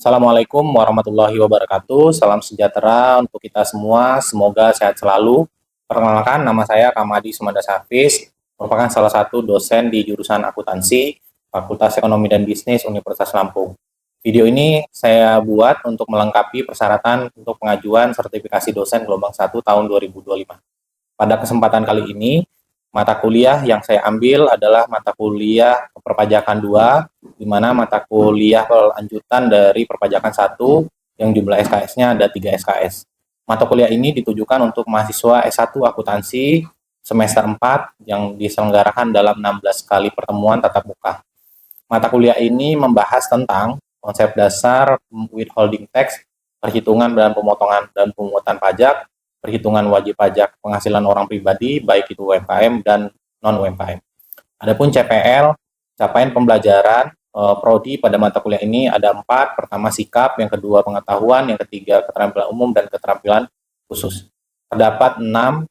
Assalamualaikum warahmatullahi wabarakatuh. Salam sejahtera untuk kita semua. Semoga sehat selalu. Perkenalkan, nama saya Kamadi Sumanda Safis, merupakan salah satu dosen di jurusan akuntansi, Fakultas Ekonomi dan Bisnis Universitas Lampung. Video ini saya buat untuk melengkapi persyaratan untuk pengajuan sertifikasi dosen gelombang 1 tahun 2025. Pada kesempatan kali ini, mata kuliah yang saya ambil adalah mata kuliah perpajakan 2, di mana mata kuliah lanjutan dari perpajakan 1 yang jumlah SKS-nya ada 3 SKS. Mata kuliah ini ditujukan untuk mahasiswa S1 akuntansi semester 4 yang diselenggarakan dalam 16 kali pertemuan tatap muka. Mata kuliah ini membahas tentang konsep dasar withholding tax, perhitungan dan pemotongan dan pemungutan pajak, perhitungan wajib pajak penghasilan orang pribadi, baik itu UMKM dan non-UMKM. Adapun CPL, capaian pembelajaran prodi pada mata kuliah ini ada 4. Pertama sikap, yang kedua pengetahuan, yang ketiga keterampilan umum dan keterampilan khusus. Terdapat 6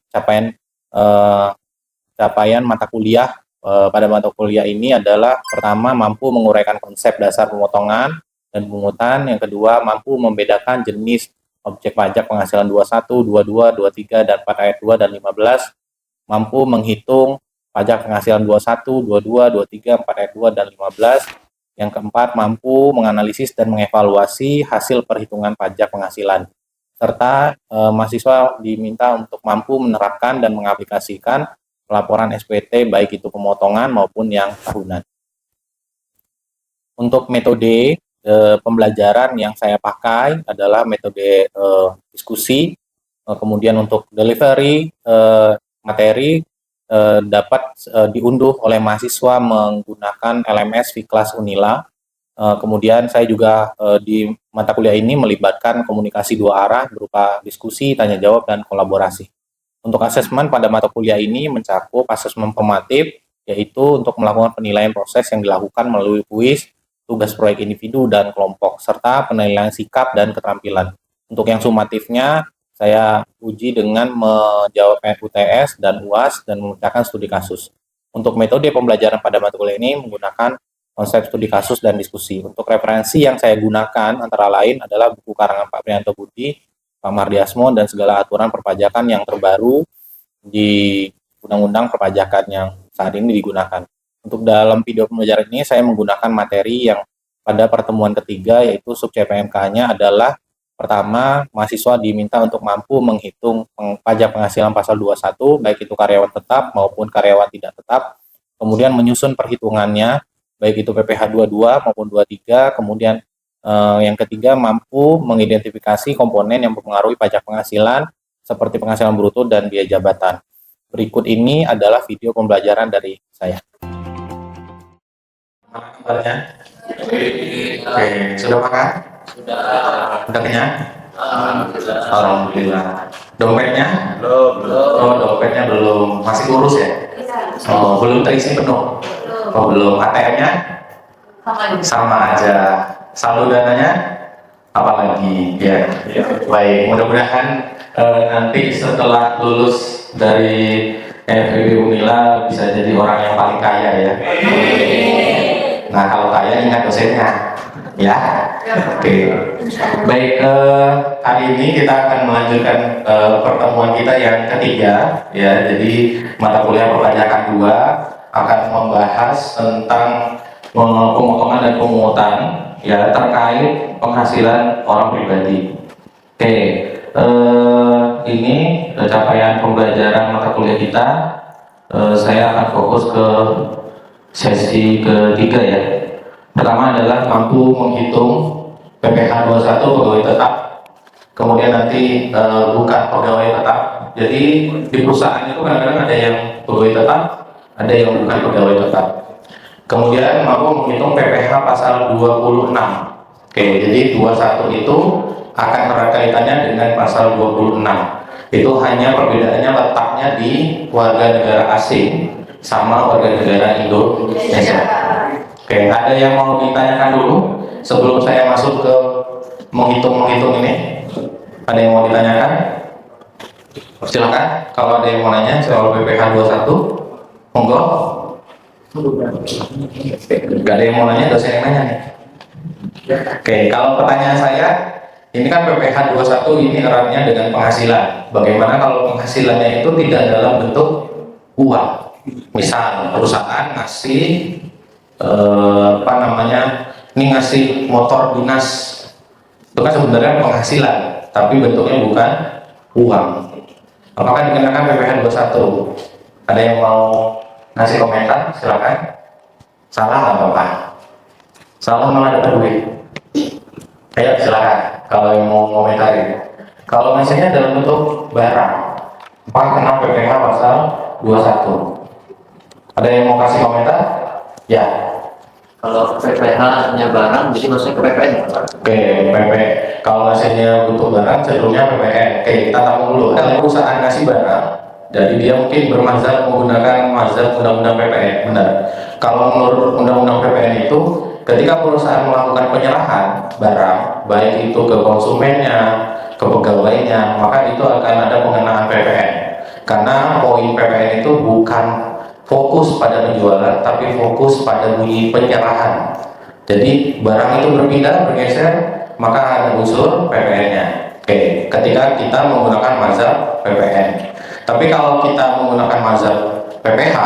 capaian mata kuliah pada mata kuliah ini adalah: pertama, mampu menguraikan konsep dasar pemotongan dan pungutan; yang kedua, mampu membedakan jenis objek pajak penghasilan 21, 22, 23, dan 4 ayat 2 dan 15; mampu menghitung pajak penghasilan 21, 22, 23, 4 ayat 2 dan 15; yang keempat, mampu menganalisis dan mengevaluasi hasil perhitungan pajak penghasilan; serta mahasiswa diminta untuk mampu menerapkan dan mengaplikasikan pelaporan SPT baik itu pemotongan maupun yang tahunan. Untuk metode pembelajaran yang saya pakai adalah metode diskusi. Kemudian untuk delivery materi dapat diunduh oleh mahasiswa menggunakan LMS Viklas Unila. Kemudian saya juga di mata kuliah ini melibatkan komunikasi 2 arah berupa diskusi, tanya jawab, dan kolaborasi. Untuk asesmen pada mata kuliah ini mencakup asesmen formatif, yaitu untuk melakukan penilaian proses yang dilakukan melalui kuis, tugas proyek individu dan kelompok, serta penilaian sikap dan keterampilan. Untuk yang sumatifnya, saya uji dengan menjawab UTS dan UAS dan memecahkan studi kasus. Untuk metode pembelajaran pada mata kuliah ini menggunakan konsep studi kasus dan diskusi. Untuk referensi yang saya gunakan antara lain adalah buku karangan Pak Priyanto Budi, Pak Mardiasmo, dan segala aturan perpajakan yang terbaru di Undang-Undang Perpajakan yang saat ini digunakan. Untuk dalam video pembelajaran ini saya menggunakan materi yang pada pertemuan ketiga, yaitu sub CPMK-nya adalah: pertama, mahasiswa diminta untuk mampu menghitung pajak penghasilan pasal 21, baik itu karyawan tetap maupun karyawan tidak tetap. Kemudian menyusun perhitungannya, baik itu PPh 22 maupun 23. Kemudian yang ketiga, mampu mengidentifikasi komponen yang mempengaruhi pajak penghasilan, seperti penghasilan bruto dan biaya jabatan. Berikut ini adalah video pembelajaran dari saya. Kabarnya? Oke, sudah makan? Udah kenyang? Alhamdulillah. Dompetnya? Belum. Oh, dompetnya belum. Masih kurus ya? Oh, belum terisi penuh? Oh, belum. ATM-nya? Sama aja. Saldo dananya? Apalagi? Ya. Baik, mudah-mudahan nanti setelah lulus dari FEB Unila bisa jadi orang yang paling kaya ya. Nah, kalau kaya ingat dosennya. Ya, oke. Baik, kali ini kita akan melanjutkan pertemuan kita yang ketiga, ya. Jadi mata kuliah perpajakan 2 akan membahas tentang pemotongan dan pemungutan, ya, terkait penghasilan orang pribadi. Oke, ini capaian pembelajaran mata kuliah kita. Saya akan fokus ke sesi ketiga ya. Pertama adalah mampu menghitung PPh 21 pegawai tetap. Kemudian nanti bukan pegawai tetap. Jadi di perusahaan itu kadang-kadang ada yang pegawai tetap, ada yang bukan pegawai tetap. Kemudian mampu menghitung PPh pasal 26. Oke, jadi 21 itu akan erat kaitannya dengan pasal 26. Itu hanya perbedaannya letaknya di warga negara asing sama warga negara Indonesia. Oke, ada yang mau ditanyakan dulu sebelum saya masuk ke menghitung ini? Ada yang mau ditanyakan? Silakan. Kalau ada yang mau nanya soal PPh 21, monggo. Gak ada yang mau nanya, dosen yang nanya nih. Oke, kalau pertanyaan saya, ini kan PPh 21 ini eratnya dengan penghasilan. Bagaimana kalau penghasilannya itu tidak dalam bentuk uang? Misal perusahaan ngasih ini ngasih motor dinas, itu kan sebenarnya penghasilan, tapi bentuknya bukan uang. Apakah dikenakan PPh 21? Ada yang mau ngasih komentar? Silakan. Salah nggak apa-apa. Salah malah dapat duit. Ayo silakan. Kalau yang mau komentarin. Kalau ngasihnya dalam bentuk barang, apakah kena PPh pasal 21? Ada yang mau kasih komentar? Ya. Kalau PPh-nya barang, jadi maksudnya ke PPN ya, Pak? Oke, PP. Kalau ngasihnya bentuk barang, cenderungnya PPN. Oke, kita tahu dulu. Kalau perusahaan ngasih barang, jadi dia mungkin bermazhab menggunakan mazhab undang-undang PPN. Benar. Kalau menurut undang-undang PPN itu, ketika perusahaan melakukan penyerahan barang, baik itu ke konsumennya, ke pegawainya, maka itu akan ada pengenaan PPN. Karena poin PPN itu bukan fokus pada penjualan, tapi fokus pada bunyi penyerahan. Jadi barang itu berpindah, bergeser, maka ada unsur PPN-nya. Oke, ketika kita menggunakan mazhab PPN. Tapi kalau kita menggunakan mazhab PPh,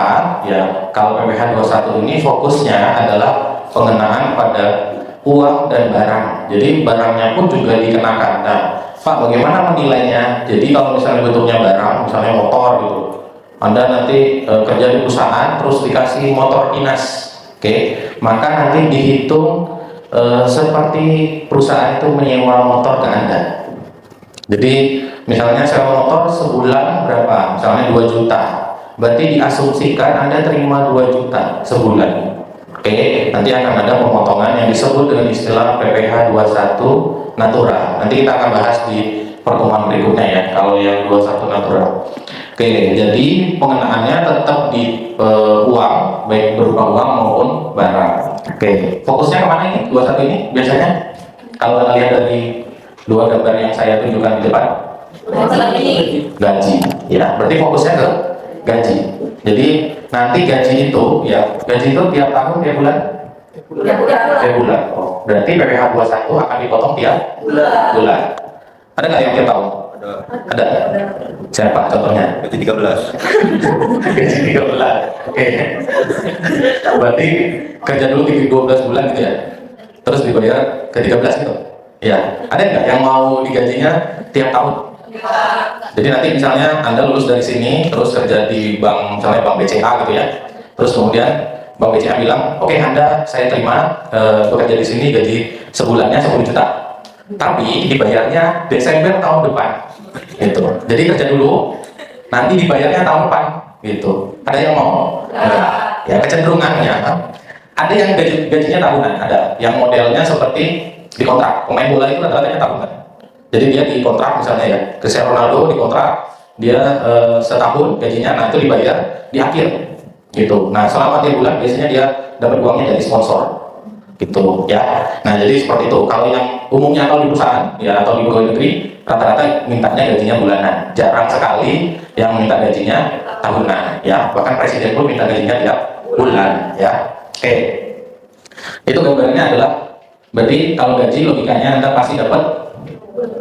ya kalau PPh 21 ini fokusnya adalah pengenaan pada uang dan barang. Jadi barangnya pun juga dikenakan. Nah, Pak, bagaimana menilainya? Jadi kalau misalnya bentuknya barang, misalnya motor gitu, Anda nanti kerja di perusahaan terus dikasih motor dinas, oke, maka nanti dihitung seperti perusahaan itu menyewa motor ke Anda. Jadi misalnya sewa motor sebulan berapa? Misalnya 2 juta. Berarti diasumsikan Anda terima 2 juta sebulan. Oke, nanti akan ada pemotongan yang disebut dengan istilah PPh 21 natural. Nanti kita akan bahas di pertemuan berikutnya ya, kalau yang 21 natural. Oke, jadi pengenaannya tetap di uang, baik berupa uang maupun barang. Oke, fokusnya kemana ini? 21 ini biasanya? Kalau kita lihat dari dua gambar yang saya tunjukkan di depan, gaji. Ya, berarti fokusnya ke gaji. Jadi nanti gaji itu, ya, gaji itu tiap tahun, tiap bulan? Tiap bulan. Oh, berarti PPh 21 akan dipotong tiap bulan. Ada nggak yang tiap tahun? Ada. Siapa contohnya? Gaji 13. Gaji 13. Oke. Berarti kerja dulu 12 bulan gitu ya. Terus dibayar ke 13 gitu. Ya. Ada nggak yang mau digajinya tiap tahun? Jadi nanti misalnya Anda lulus dari sini terus kerja di bank, misalnya bank BCA gitu ya. Terus kemudian bank BCA bilang, "Oke, Anda saya terima bekerja di sini gaji sebulannya 10 juta." Tapi dibayarnya Desember tahun depan, gitu. Jadi kerja dulu, nanti dibayarnya tahun depan, gitu. Ada yang mau? Ya kecenderungannya. Ada yang gajinya tahunan, ada yang modelnya seperti di kontrak. Pemain bola itu rata-ratanya tahunan. Jadi dia di kontrak misalnya ya, Cristiano Ronaldo di kontrak, dia setahun gajinya, nah itu dibayar di akhir, gitu. Nah selama 3 bulan biasanya dia dapat uangnya dari sponsor. Gitu ya. Nah jadi seperti itu. Kalau yang umumnya kalau di perusahaan ya atau di pegawai negeri rata-rata mintanya gajinya bulanan. Jarang sekali yang minta gajinya tahunan ya. Bahkan presiden pun minta gajinya tiap bulan ya. Oke. Itu gambarnya adalah berarti kalau gaji logikanya Anda pasti dapat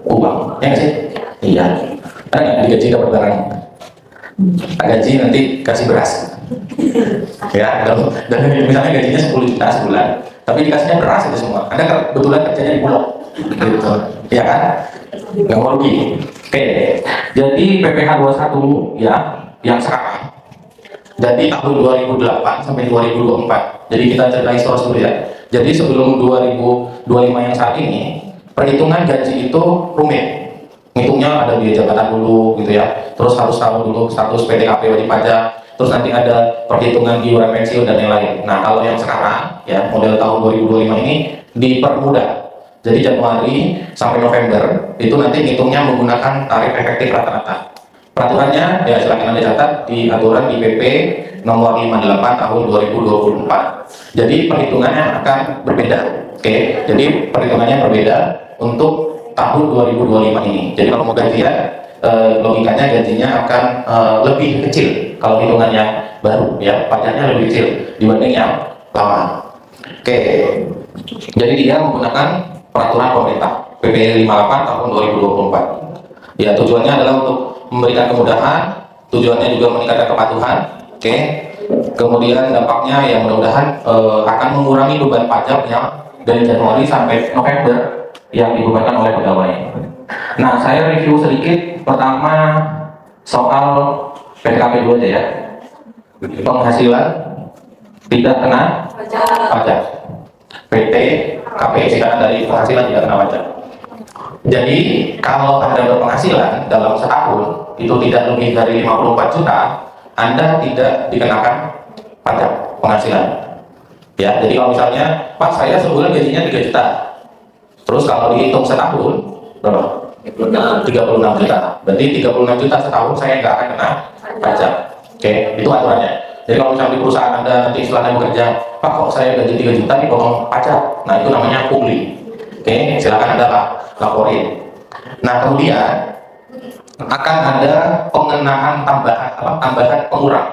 uang. Ya nggak sih? Iya. Ada nggak digaji dapat barang? Tak gaji nanti kasih beras. Ya, dan misalnya gajinya 10 juta sebulan, tapi dikasihnya beras itu semua. Anda kebetulan kerjanya di Bulog, gitu, ya kan? Nggak mau rugi. Oke, jadi PPh 21 ya, yang sekarang. Jadi tahun 2008 sampai 2024. Jadi kita cerita historis dulu ya. Jadi sebelum 2025 yang saat ini, perhitungan gaji itu rumit. Ngitungnya ada biaya jabatan dulu, gitu ya. Terus harus tahu dulu status PTKP wajib pajak. Terus nanti ada perhitungan iuran pensiun dan yang lain. Nah kalau yang sekarang ya model tahun 2025 ini dipermudah. Jadi Januari sampai November itu nanti ngitungnya menggunakan tarif efektif rata-rata. Peraturannya ya silakan Anda catat di aturan di PP nomor 58 tahun 2024. Jadi perhitungannya akan berbeda. Oke, jadi perhitungannya berbeda untuk tahun 2025 ini. Jadi kalau mau gajian logikanya gajinya akan lebih kecil kalau hitungannya baru ya, pajaknya lebih kecil dibanding yang lama. Oke, Jadi dia menggunakan peraturan pemerintah PP 58 tahun 2024. Ya, tujuannya adalah untuk memberikan kemudahan, tujuannya juga meningkatkan kepatuhan. Oke. Kemudian dampaknya yang mudah-mudahan akan mengurangi beban pajak yang dari Januari sampai November yang dibebankan oleh pegawai. Nah, saya review sedikit. Pertama soal PTKP 2 aja ya. Penghasilan tidak kena pajak. PT KP singkatan dari penghasilan tidak kena pajak. Jadi kalau Anda berpenghasilan dalam setahun itu tidak lebih dari 54 juta, Anda tidak dikenakan pajak penghasilan. Ya, jadi kalau misalnya, Pak saya sebulan gajinya 3 juta. Terus kalau dihitung setahun berapa? 36 juta. Berarti 36 juta setahun saya nggak akan kena pajak. Oke, itu aturannya. Jadi kalau misalnya di perusahaan Anda nanti setelah bekerja, Pak kok saya gaji 3 juta dipotong pajak. Nah, itu namanya pungli. Oke, silakan Anda laporin. Nah, kemudian akan ada pengenaan tambahan pengurang.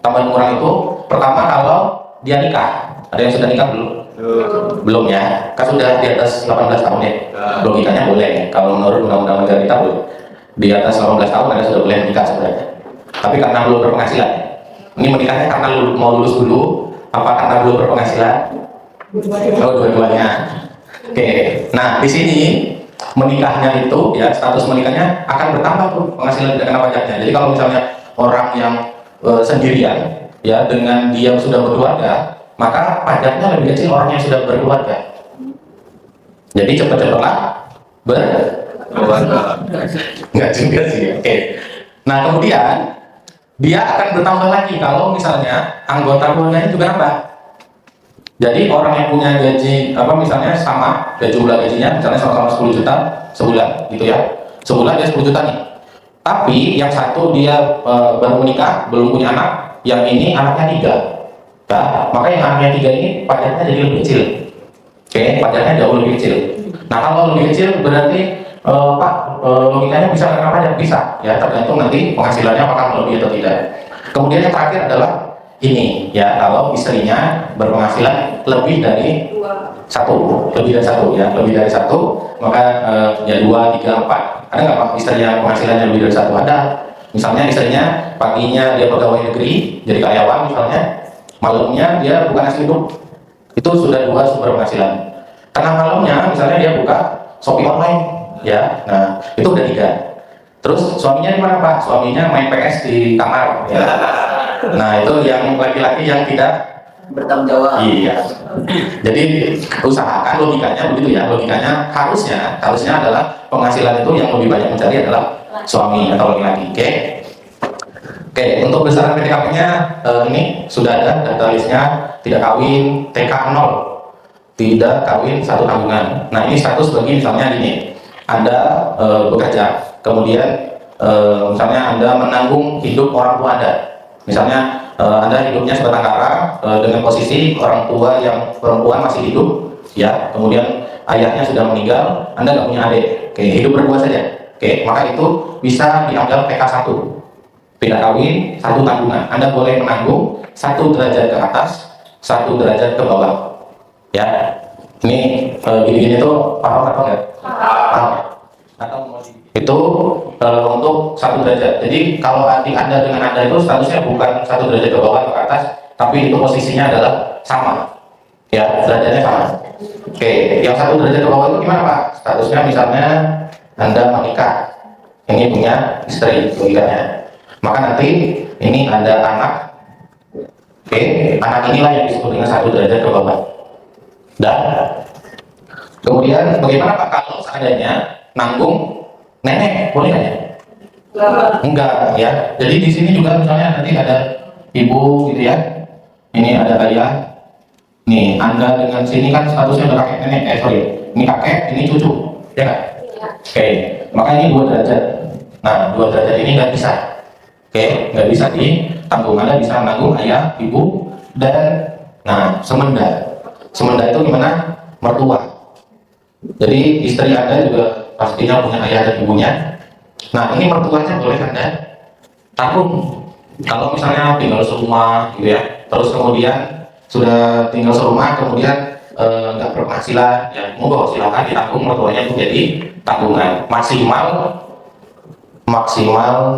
Tambahan pengurang itu pertama kalau dia nikah. Ada yang sudah nikah belum? Belum ya. Kan sudah di atas 18 tahun ya. Logikanya boleh. Kalau menurut undang-undang negara kita boleh. Di atas 18 tahun Anda sudah boleh nikah sebenarnya. Tapi karena belum berpenghasilan. Ini menikahnya karena mau lulus dulu, apa karena belum berpenghasilan? Oh, dua-duanya. Oke. Nah, di sini menikahnya itu ya, status menikahnya akan bertambah tuh penghasilan tidak kena pajaknya. Jadi kalau misalnya orang yang sendirian ya dengan dia sudah berkeluarga, maka pajaknya lebih kecil orang yang sudah berkeluarga. Jadi cepat-cepatlah berkeluarga. Enggak juga sih. Oke. Nah, kemudian dia akan bertambah lagi kalau misalnya anggota keluarganya juga nambah. Jadi orang yang punya gaji misalnya sama jumlah gajinya misalnya sama-sama 10 juta sebulan gitu ya. Sebulan dia 10 juta nih. Tapi yang satu dia baru menikah, belum punya anak, yang ini anaknya 3. Nah, maka yang anaknya 3 ini pajaknya jadi lebih kecil. Oke, pajaknya jauh lebih kecil. Nah, kalau lebih kecil berarti Pak, logikanya bisa kena pajak? Bisa ya, tergantung nanti penghasilannya apakah lebih atau tidak. Kemudian yang terakhir adalah ini ya, kalau istrinya berpenghasilan lebih dari satu ya, lebih dari satu, maka ya 2, 3, 4. Ada nggak Pak istrinya penghasilannya lebih dari satu? Ada. Misalnya istrinya paginya dia pegawai negeri jadi karyawan misalnya, malamnya dia buka nasi uduk, itu sudah 2 sumber penghasilan. Tengah malamnya misalnya dia buka Shopee online ya, nah itu udah 3. Terus suaminya di mana Pak? Suaminya main PS di kamar ya. Nah itu yang laki-laki yang tidak bertanggung jawab. Iya. Jadi usahakan logikanya begitu ya. Logikanya harusnya adalah penghasilan itu yang lebih banyak mencari adalah suami atau laki-laki. Oke, untuk besaran PTKP-nya ini sudah ada data listnya. Tidak kawin TK 0, tidak kawin 1 tanggungan. Nah ini status bagi misalnya gini, Anda bekerja, kemudian misalnya Anda menanggung hidup orang tua Anda. Misalnya Anda hidupnya sebatang kara dengan posisi orang tua yang perempuan masih hidup, ya. Kemudian ayahnya sudah meninggal, Anda nggak punya adik. Oke, hidup berdua saja. Oke, maka itu bisa dianggap PK 1. Tidak kawin, 1 tanggungan. Anda boleh menanggung 1 derajat ke atas, 1 derajat ke bawah. Ya, ini gini-gini tuh paham atau enggak? Paham. Atau itu untuk 1 derajat. Jadi kalau adik Anda dengan Anda itu statusnya bukan 1 derajat ke bawah atau ke atas, tapi itu posisinya adalah sama. Ya, derajatnya sama. Oke, yang 1 derajat ke bawah itu gimana Pak? Statusnya misalnya Anda menikah, ini punya istri, logikanya. Maka nanti ini ada anak. Oke, anak inilah yang disebut dengan 1 derajat ke bawah. Dan kemudian bagaimana Pak kalau seandainya nanggung nenek, boleh nggak ya? Enggak ya. Jadi di sini juga misalnya nanti ada ibu gitu ya. Ini ada ayah. Nih, Anda dengan sini kan statusnya udah kakek nenek, ini kakek, ini cucu, ya nggak? Oke, maka ini 2 derajat. Nah, 2 derajat ini nggak bisa. Oke, nggak bisa ditanggung. Anda bisa menanggung ayah, ibu, dan semenda. Semenda itu gimana? Mertua. Jadi istri Anda juga pastinya punya ayah dan ibunya. Nah, ini mertuanya boleh Anda tanggung. Kalau misalnya tinggal serumah gitu ya, terus kemudian sudah tinggal serumah, kemudian nggak berpenghasilan, ya monggo silakan ditabung mertuanya itu jadi tabungan maksimal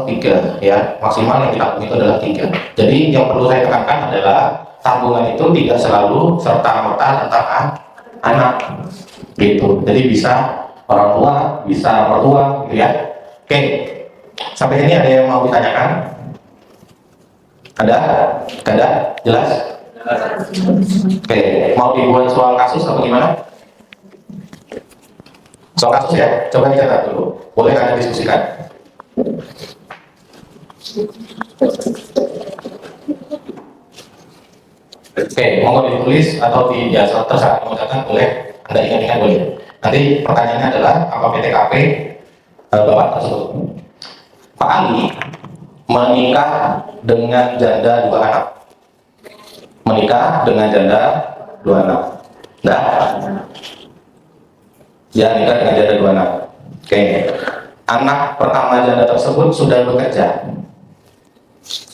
3 ya, maksimal yang ditabung itu adalah 3. Jadi yang perlu saya tekankan adalah tabungan itu tidak selalu serta-merta tentang anak gitu. Jadi bisa orang tua, bisa mertua gitu ya. Oke, sampai sini ada yang mau ditanyakan? Ada? Ada? Jelas? Oke, mau dibuat soal kasus atau gimana? Soal kasus ya, coba dicatat dulu. Boleh Anda diskusikan? Oke, mau ditulis atau di ya terserah, mau catat boleh, Anda ingat-ingat boleh. Nanti pertanyaannya adalah apa PTKP Bapak tersebut. Pak Ali menikah dengan janda 2 anak. Menikah dengan janda 2 anak. Nah, ya nikah dengan janda 2 anak. Oke, anak pertama janda tersebut sudah bekerja.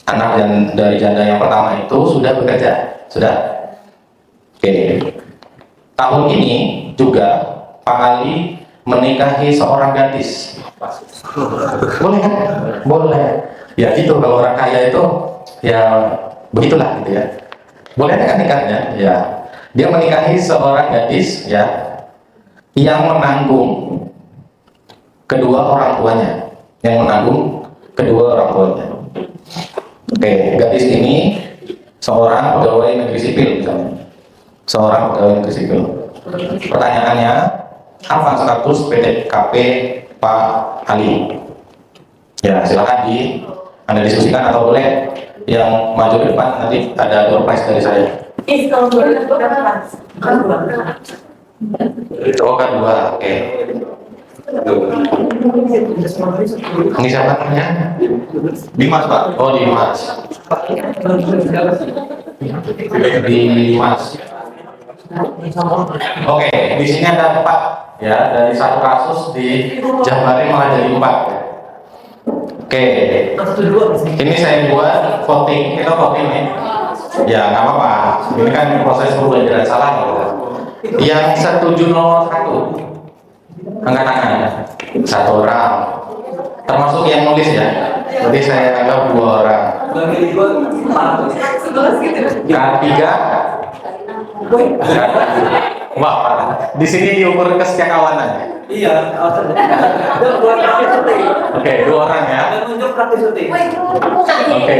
Anak dari janda yang pertama itu sudah bekerja. Sudah? Oke. Tahun ini juga Pak Ali menikahi seorang gadis. Boleh kan? Boleh. Ya gitu, kalau orang kaya itu ya begitulah gitu ya. Boleh kan nikahnya? Ya. Dia menikahi seorang gadis ya yang menanggung kedua orang tuanya. Yang menanggung kedua orang tuanya. Oke, gadis ini seorang pegawai negeri sipil misalnya. Seorang pegawai negeri sipil. Pertanyaannya, apa status PTKP Pak Ali? Ya, silakan Anda diskusikan atau boleh yang maju ke depan, nanti ada door prize dari saya. Oh kan 2, oke. Ini siapa namanya? Dimas Pak. Oh Dimas. Dimas. Oke, di sini ada 4 ya, dari 1 kasus di Jambare malah jadi 4 ya. Oke, ini saya buat voting, kita voting nih. Ya nggak apa-apa, ini kan proses pembelajaran salah gitu. Yang setuju nomor 1, angkat tangan. 1 orang, termasuk yang nulis ya. Berarti saya anggap 2 orang. K3. Wah, di sini diukur kesetiakawanan. Iya, Oke, 2 orang ya. Oke,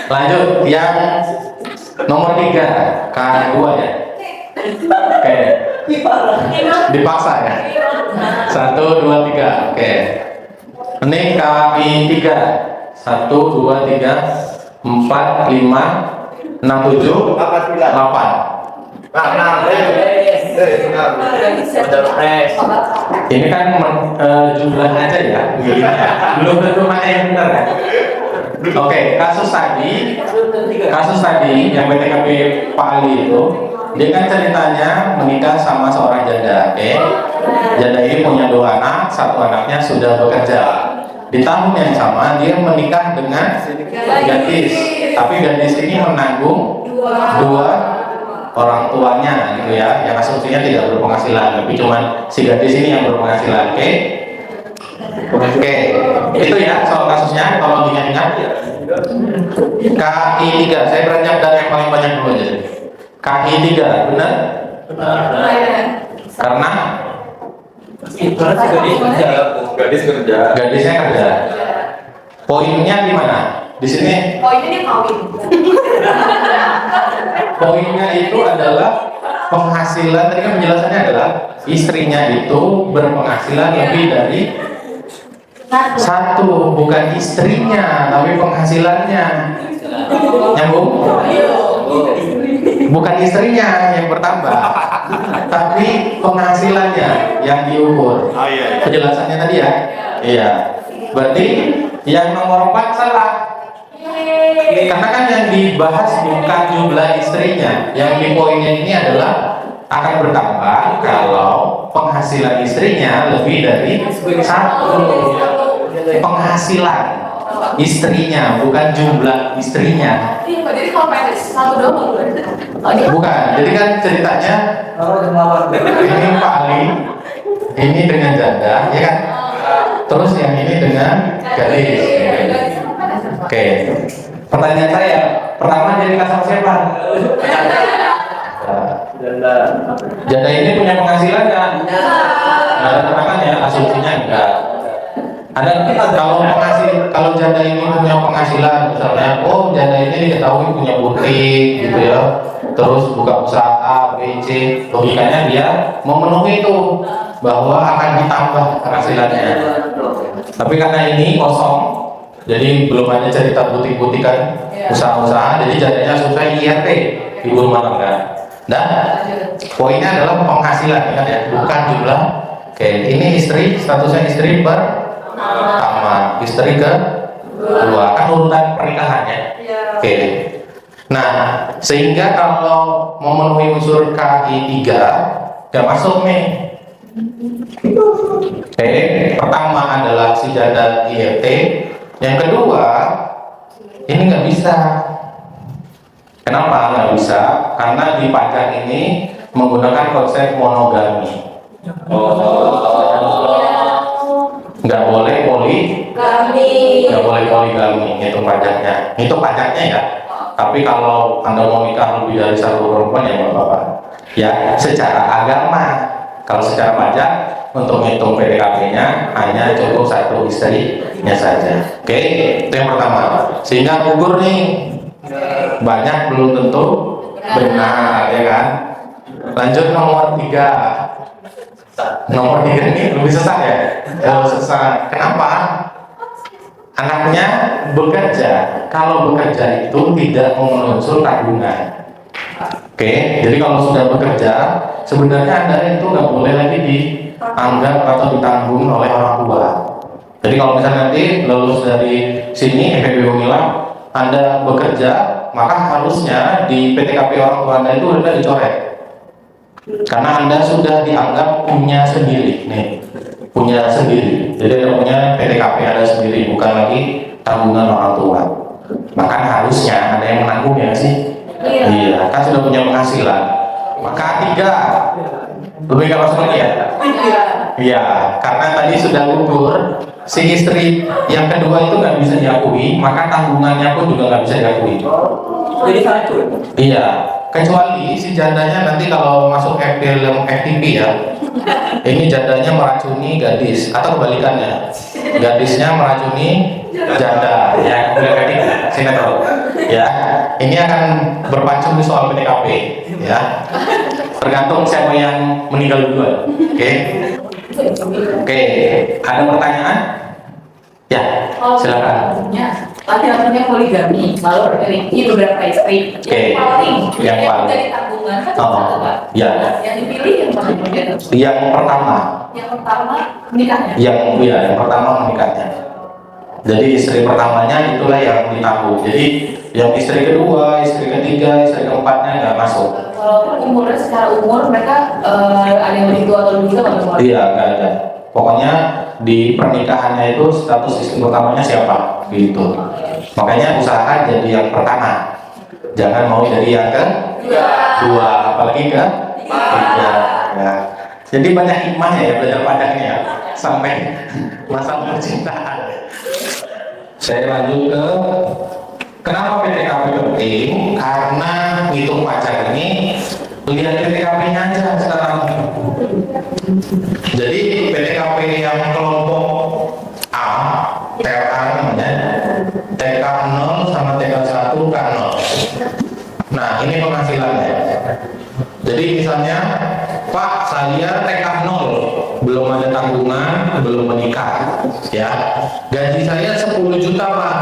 lanjut yang nomor 3, K2 ya. Oke, dipaksa ya. 1, 2, 3. Oke, ini KI3. 1, 2, 3, 4, 5, 6, 7, 8. Ini kan jumlah aja ya, belum tentu mana yang benar kan? Oke, kasus tadi yang PTKP Pak Ali itu, dia kan ceritanya menikah sama seorang janda. Oke, janda ini punya 2 anak, 1 anaknya sudah bekerja. Di tahun yang sama dia menikah dengan gadis, tapi gadis ini menanggung 2 orang tuanya gitu ya, yang asumsinya tidak berpenghasilan, tapi cuma si gadis ini yang berpenghasilan. Oke, itu ya soal kasusnya. Kalau diingat-ingat, KI3, saya beranjak dari yang paling banyak dulu aja. KI3, benar? Karena gadis kerja. gadisnya kerja. Poinnya di mana? Di sini. Poinnya dia kawin. Poinnya itu adalah penghasilan. Tadi kan penjelasannya adalah istrinya itu berpenghasilan lebih dari 1, bukan istrinya, tapi penghasilannya. Nyambung? Bukan istrinya yang bertambah, tapi penghasilannya yang diukur. Penjelasannya tadi ya? Iya. Berarti yang nomor 4 salah. Karena kan yang dibahas bukan jumlah istrinya. Yang di poinnya ini adalah akan bertambah kalau penghasilan istrinya lebih dari 1. Penghasilan. istrinya, bukan jumlah istrinya. Iya, Pak. Jadi kalau PNS satu doang boleh. Bukan, jadi kan ceritanya ini Pak Ali, ini dengan janda, ya kan? Terus yang ini dengan gadis. Oke. Pertanyaan saya, pertama jadi sama siapa? Janda ini punya penghasilan nggak? Nggak ada terangan ya, asumsinya enggak. Ada kalau janda ini punya penghasilan, misalnya, oh janda ini diketahui punya butik, gitu ya. Terus buka usaha B, C, logikanya dia memenuhi itu bahwa akan ditambah penghasilannya. Tapi karena ini kosong, jadi belum ada cerita butik-butikan usaha-usaha, jadi jadinya susah IRT ibu rumah tangga. Dan poinnya adalah penghasilan, ingat ya, bukan jumlah. Oke, ini istri, statusnya istri pertama, istri kedua, kan urutan pernikahannya. Oke. Nah, sehingga kalau memenuhi unsur KI 3 gak masuk nih. Oke, pertama adalah si janda IRT, yang kedua ini nggak bisa. Kenapa nggak bisa? Karena di pajak ini menggunakan konsep monogami. Nggak boleh nggak boleh poligami, itu pajaknya. Itu pajaknya ya. Tapi kalau Anda mau nikah lebih dari satu perempuan ya nggak apa-apa. Ya, secara agama. Kalau secara pajak, untuk menghitung PDKP-nya hanya cukup satu istrinya saja. Oke, itu yang pertama. Sehingga gugur nih, banyak belum tentu benar, ya kan? Lanjut nomor 3. Nomor 3 ini lebih sesat ya? Sesat. Kenapa? Anaknya bekerja. Kalau bekerja itu tidak memenuhi unsur tabungan. Oke, jadi kalau sudah bekerja, sebenarnya Anda itu nggak boleh lagi dianggap atau ditanggung oleh orang tua. Jadi kalau misalnya nanti lulus dari sini, FEB Unila, Anda bekerja, maka harusnya di PTKP orang tua Anda itu sudah dicoret. Karena Anda sudah dianggap punya sendiri, nih, punya sendiri. Jadi Anda punya PTKP Anda sendiri, bukan lagi tanggungan orang tua. Maka harusnya Anda yang menanggung ya sih. Iya, kan sudah punya penghasilan. Maka 3 lebih gak masuk lagi ya? Iya, karena tadi sudah gugur, si istri yang kedua itu nggak bisa diakui, maka tanggungannya pun juga nggak bisa diakui. Jadi satu. Iya, kecuali si jandanya nanti kalau masuk film FTV ya, ini jandanya meracuni gadis atau kebalikannya, gadisnya meracuni janda, ya sinetron. Ya, ini akan berpacu di soal PTKP, ya. Tergantung siapa yang meninggal duluan. Oke. Oke, ada pertanyaan? Ya, silakan. Laki-lakinya poligami, lalu memiliki beberapa istri. Oke. Yang paling dari tabungan kan Pak? Ya. Yang dipilih yang mana? Yang pertama. Yang pertama menikahnya. Yang pertama menikahnya. Jadi istri pertamanya itulah yang ditanggung. Jadi yang istri kedua, istri ketiga, istri keempatnya nggak masuk. Walaupun umurnya secara umur mereka ada yang lebih tua atau lebih muda nggak boleh. Iya, nggak ada. Pokoknya di pernikahannya itu status istri pertamanya siapa, gitu. Makanya usaha jadi yang pertama. Jangan mau jadi yang kedua, apalagi ketiga. Ya. Jadi banyak hikmahnya ya belajar pajaknya ya, sampai masa percintaan. Saya lanjut ke kenapa PTKP penting? Karena hitung pajak ini lihat PTKP-nya aja sekarang. Jadi PTKP yang kelompok A, TLA namanya, TK0 sama TK1 K0. Nah ini penghasilannya. Jadi misalnya, Pak saya TK0, belum ada tanggungan, belum menikah, ya. Gaji saya 10 juta Pak,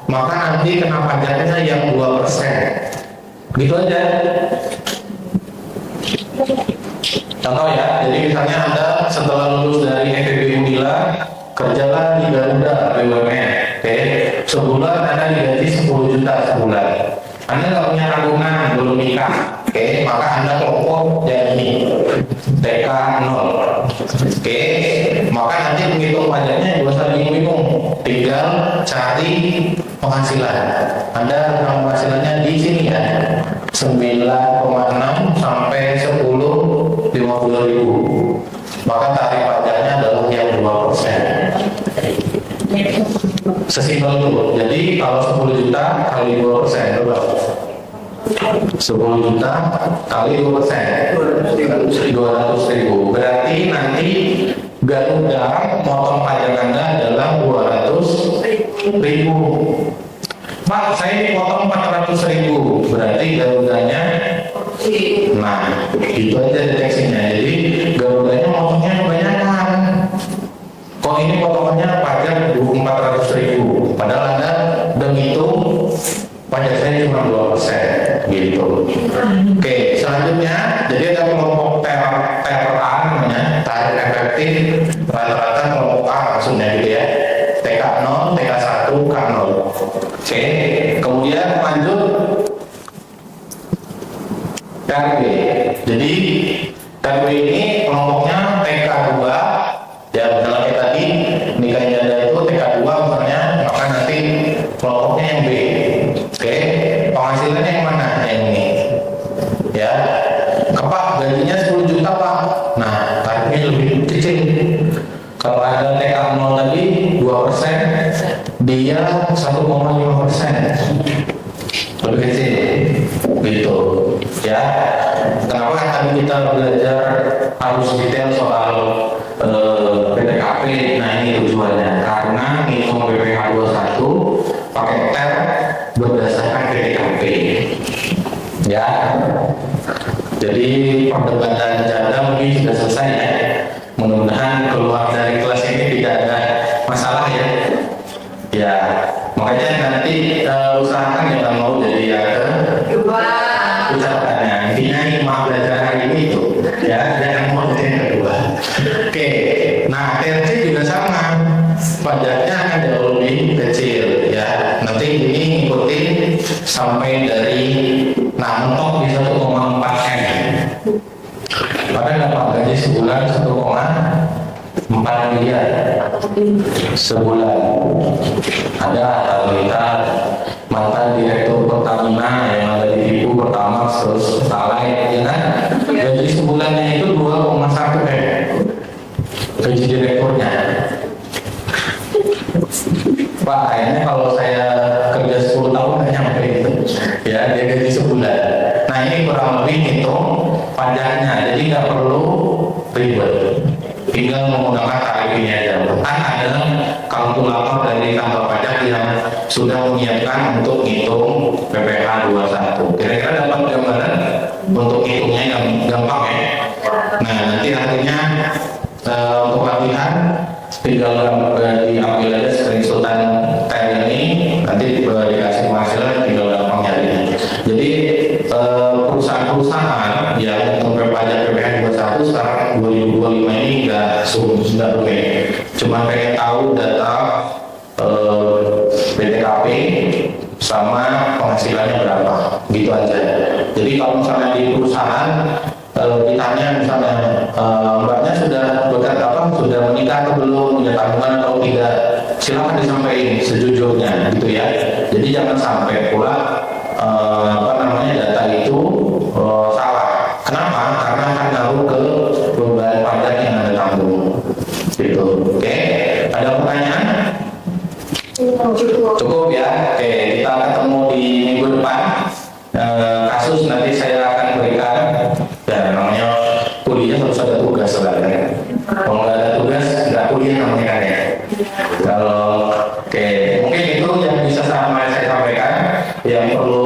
maka nanti kena pajaknya yang 2%. Gitu aja. Contoh ya, jadi misalnya Anda setelah lulus dari FEB Unila, kerjalah di Garuda BUMN, oke, sebulan Anda digaji 10 juta sebulan. Anda nggak punya tanggungan, belum nikah, oke, maka Anda kelompok jadi TK0, oke, Maka nanti menghitung pajaknya juga usah bingung-bingung, tinggal cari penghasilan. Anda penghasilannya di sini ya, 9,6 sampai 10, 50.000. Maka tarif pajaknya adalah yang 2%. Sesimpel itu. Jadi kalau 10 juta kali 2%, coba. 10 juta kali 2%, 200.000. Berarti nanti Garuda motong pajak Anda adalah 200.000. Pak, saya dipotong 400.000. Berarti Garudanya, nah itu aja deteksinya. Jadi Garudanya motongnya kebanyakan. Kok ini potongannya pajak 400.000, padahal Anda udah ngitung pajak saya cuma 2%, gitu. Oke, selanjutnya, jadi ada kelompok TRA namanya, tarif efektif rata-rata kelompok A maksudnya gitu ya. TK0, TK1, K0. Oke, kemudian lanjut TRW. Jadi TRW ini kelompoknya TK2. Ya, misalnya kayak tadi nikah janda itu TK2 misalnya, maka nanti kelompoknya yang B. Oke, penghasilannya yang mana? Yang ini. Ya, Pak, gajinya 10 juta Pak. Nah, tarifnya lebih kecil. Kalau ada TK0 tadi 2%, dia 1,5%. Lebih kecil. Gitu. Ya. Kenapa tadi kita belajar harus detail soal PTKP? Nah, ini tujuannya. Karena ngitung BPH 21 pakai TER berdasarkan PTKP. Ya. Jadi perdebatan janda mungkin sudah selesai ya. Mudah-mudahan keluar dari kelas ini tidak ada masalah ya. Ya, makanya nanti usahakan jangan mau jadi yang kedua. Ucapannya intinya ini maaf belajar hari ini itu ya, jangan mau jadi yang kedua. Oke, nah TRC juga sama, pajaknya akan jauh lebih kecil ya. Nanti ini ngikutin sampai dari mentok di 1,4 M. Padahal dapat gaji sebulan 1,4 miliar sebulan. Ada kita mantan direktur Pertamina yang ada di Ibu Pertama terus salah ya kan? Gaji sebulannya itu 2,1 M. Gaji direkturnya. Pak, kayaknya kalau saya kerja 10 tahun nggak nyampe itu. Ya, dia gaji sebulan. Nah, ini kurang lebih hitung pajaknya, jadi nggak perlu ribet. Tinggal menggunakan tarif ini aja. Kan ada kalkulator dari kantor pajak yang sudah menyiapkan untuk ngitung PPh 21. Kira-kira dapat gambaran untuk hitungnya yang gampang ya. Nah, nanti artinya untuk latihan tinggal diambil aja screenshotan tab ini, nanti dikasih penghasilan tinggal gampang nyarinya. Jadi perusahaan-perusahaan yang untuk pajak PPh 21 sekarang 2025 ini nggak rumit, cuma pengen tahu data PTKP sama penghasilannya berapa, gitu aja. Jadi kalau misalnya di perusahaan ditanya misalnya mbaknya sudah bekerja apa, sudah menikah atau belum, punya tabungan atau tidak, silakan disampaikan sejujurnya gitu ya. Jadi jangan sampai pula data itu salah. Kenapa? Karena akan ngaruh ke beban pajak yang Anda tanggung. Gitu. Oke. Ada pertanyaan? Cukup ya. Oke, kita ketemu di minggu depan. Kasus nanti saya akan berikan. Dan namanya kuliah harus ada tugas sebenarnya. Kalau nggak ada tugas, nggak kuliah namanya kan ya. Kalau mungkin itu yang bisa saya sampaikan. Yang perlu